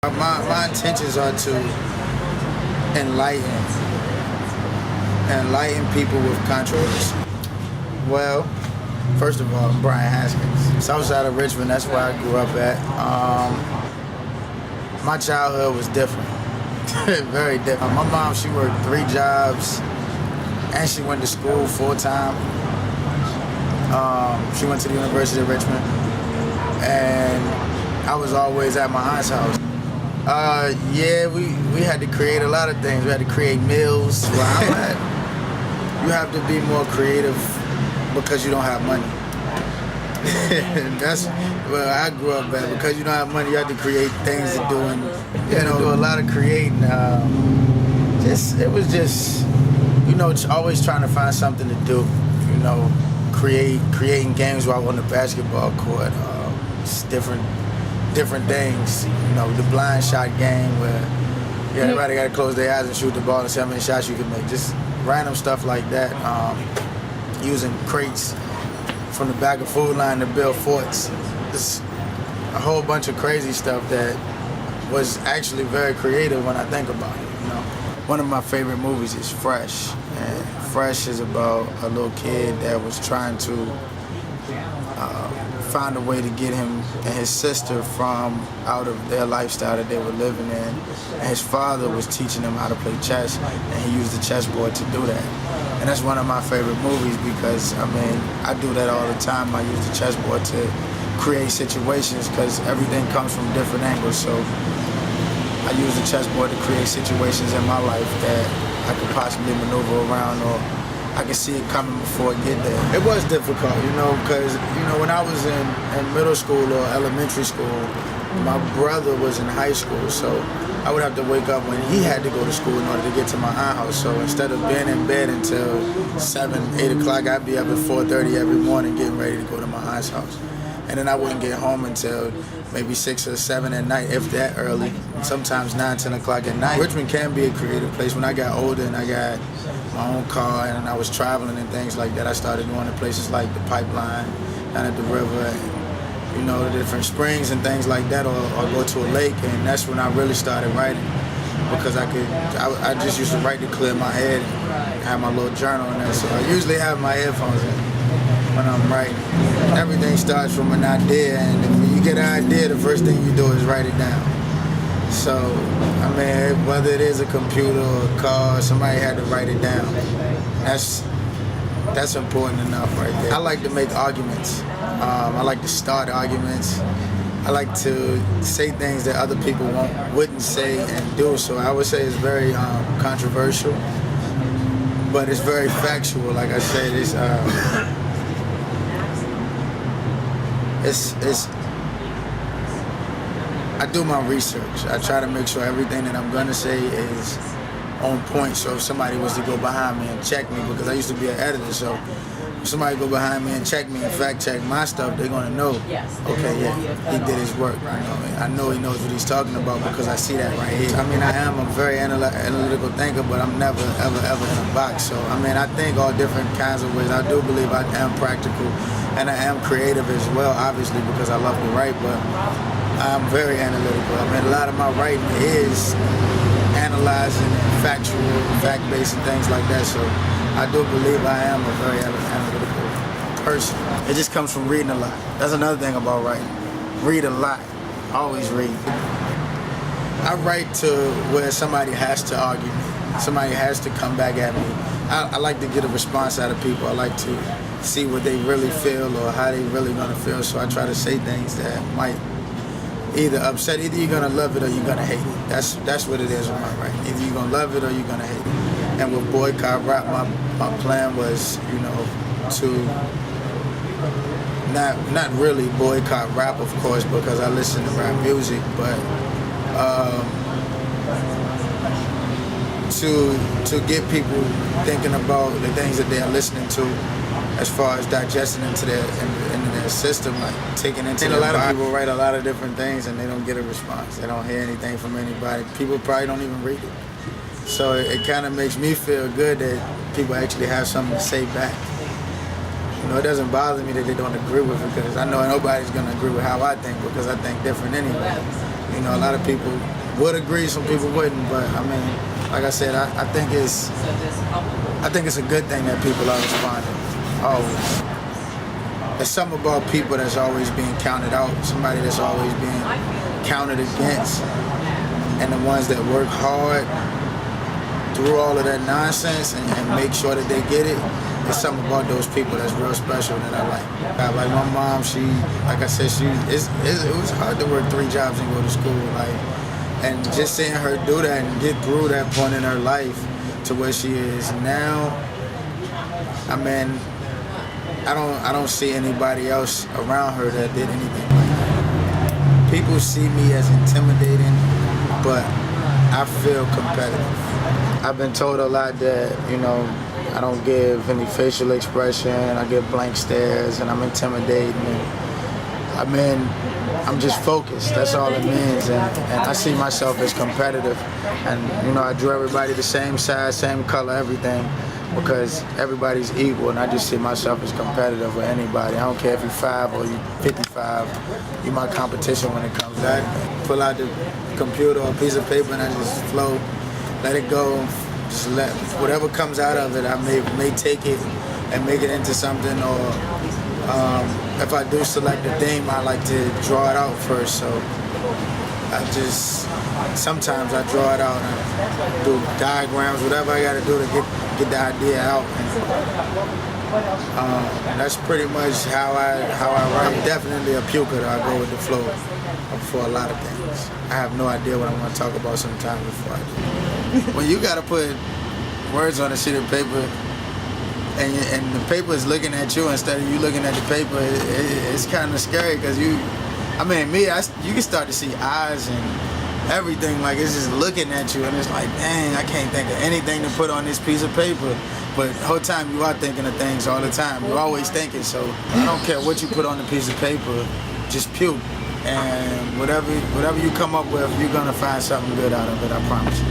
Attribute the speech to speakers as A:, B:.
A: My intentions are to enlighten people with controversy. Well, first of all, I'm Bryan Haskins, south side of Richmond. That's where I grew up at. My childhood was different, very different. My mom, she worked 3 jobs, and she went to school full time. She went to the University of Richmond, and I was always at my aunt's house. Yeah, we had to create a lot of things. We had to create meals. Where I'm at, you have to be more creative because you don't have money. That's where I grew up at. Because you don't have money, you have to create things to do, and do a lot of creating. It was just, always trying to find something to do. Creating games while on the basketball court. Just different things. The blind shot game where everybody got to close their eyes and shoot the ball and see how many shots you can make. Just random stuff like that. Using crates from the back of food line to build forts. Just a whole bunch of crazy stuff that was actually very creative when I think about it. One of my favorite movies is Fresh. And Fresh is about a little kid that was trying to find a way to get him and his sister from out of their lifestyle that they were living in. And his father was teaching him how to play chess, and he used the chessboard to do that. And that's one of my favorite movies because, I do that all the time. I use the chessboard to create situations because everything comes from different angles. So I use the chessboard to create situations in my life that I could possibly maneuver around, or I could see it coming before it get there. It was difficult, because, when I was in middle school or elementary school, my brother was in high school, so I would have to wake up when he had to go to school in order to get to my aunt's house. So instead of being in bed until 7, 8 o'clock, I'd be up at 4:30 every morning getting ready to go to my aunt's house. And then I wouldn't get home until maybe 6 or 7 at night, if that early, sometimes 9, 10 o'clock at night. Richmond can be a creative place. When I got older and I got my own car and I was traveling and things like that, I started going to places like the Pipeline, down at the river, and, the different springs and things like that, or go to a lake, and that's when I really started writing. Because I just used to write to clear my head and have my little journal in there. So I usually have my headphones in when I'm writing. Everything starts from an idea, and when you get an idea, the first thing you do is write it down. So, whether it is a computer or a car, somebody had to write it down. That's important enough right there. I like to make arguments. I like to start arguments. I like to say things that other people wouldn't say and do. So I would say it's very controversial, but it's very factual. Like I said, I do my research. I try to make sure everything that I'm gonna say is on point. So if somebody was to go behind me and check me, because I used to be an editor, so if somebody go behind me and check me and fact check my stuff, they're gonna know, okay, yeah, he did his work. I know he knows what he's talking about because I see that right here. I am a very analytical thinker, but I'm never, ever in a box. So, I think all different kinds of ways. I do believe I am practical, and I am creative as well, obviously, because I love to write, but I'm very analytical. A lot of my writing is analyzing and factual, fact-based and things like that. So I do believe I am a very analytical person. It just comes from reading a lot. That's another thing about writing. Read a lot. Always read. I write to where somebody has to argue me. Somebody has to come back at me. I like to get a response out of people. I like to see what they really feel or how they really gonna feel. So I try to say things that might either upset, either you're gonna love it or you're gonna hate it. That's what it is with my writing. Either you're gonna love it or you're gonna hate it. And with Boycott Rap, my plan was, to not really boycott rap, of course, because I listen to rap music, but to get people thinking about the things that they're listening to, as far as digesting into their system, like taking into their body. A lot of people write a lot of different things and they don't get a response. They don't hear anything from anybody. People probably don't even read it. So it kind of makes me feel good that people actually have something to say back. It doesn't bother me that they don't agree with it, because I know nobody's going to agree with how I think, because I think different anyway. You know, a lot of people would agree, some people wouldn't, but I mean, like I said, I think it's a good thing that people are responding, always. There's something about people that's always being counted out, somebody that's always being counted against, and the ones that work hard through all of that nonsense and make sure that they get it. There's something about those people that's real special that I like. Like my mom, she, like I said, it was hard to work 3 jobs and go to school, like, and just seeing her do that and get through that point in her life to where she is now. I mean, I don't see anybody else around her that did anything like that. People see me as intimidating, but I feel competitive. I've been told a lot that, you know, I don't give any facial expression, I get blank stares, and I'm intimidating. I mean, I'm just focused, that's all it means, and I see myself as competitive. And, you know, I drew everybody the same size, same color, everything, because everybody's equal, and I just see myself as competitive with anybody. I don't care if you're 5 or you're 55, you're my competition when it comes to that. Pull out the computer or a piece of paper and I just flow, let it go, just let whatever comes out of it, I may take it and make it into something, or if I do select a theme, I like to draw it out first. So sometimes I draw it out and do diagrams, whatever I got to do to get the idea out. And that's pretty much how I write. I'm definitely a puker. I go with the flow for a lot of things. I have no idea what I'm going to talk about sometimes before I do. When you got to put words on a sheet of paper, and the paper is looking at you instead of you looking at the paper, it's kind of scary, because you can start to see eyes and everything, like it's just looking at you, and it's like, dang, I can't think of anything to put on this piece of paper. But the whole time you are thinking of things all the time. You're always thinking, so I don't care what you put on the piece of paper, just puke. And whatever you come up with, you're gonna find something good out of it, I promise you.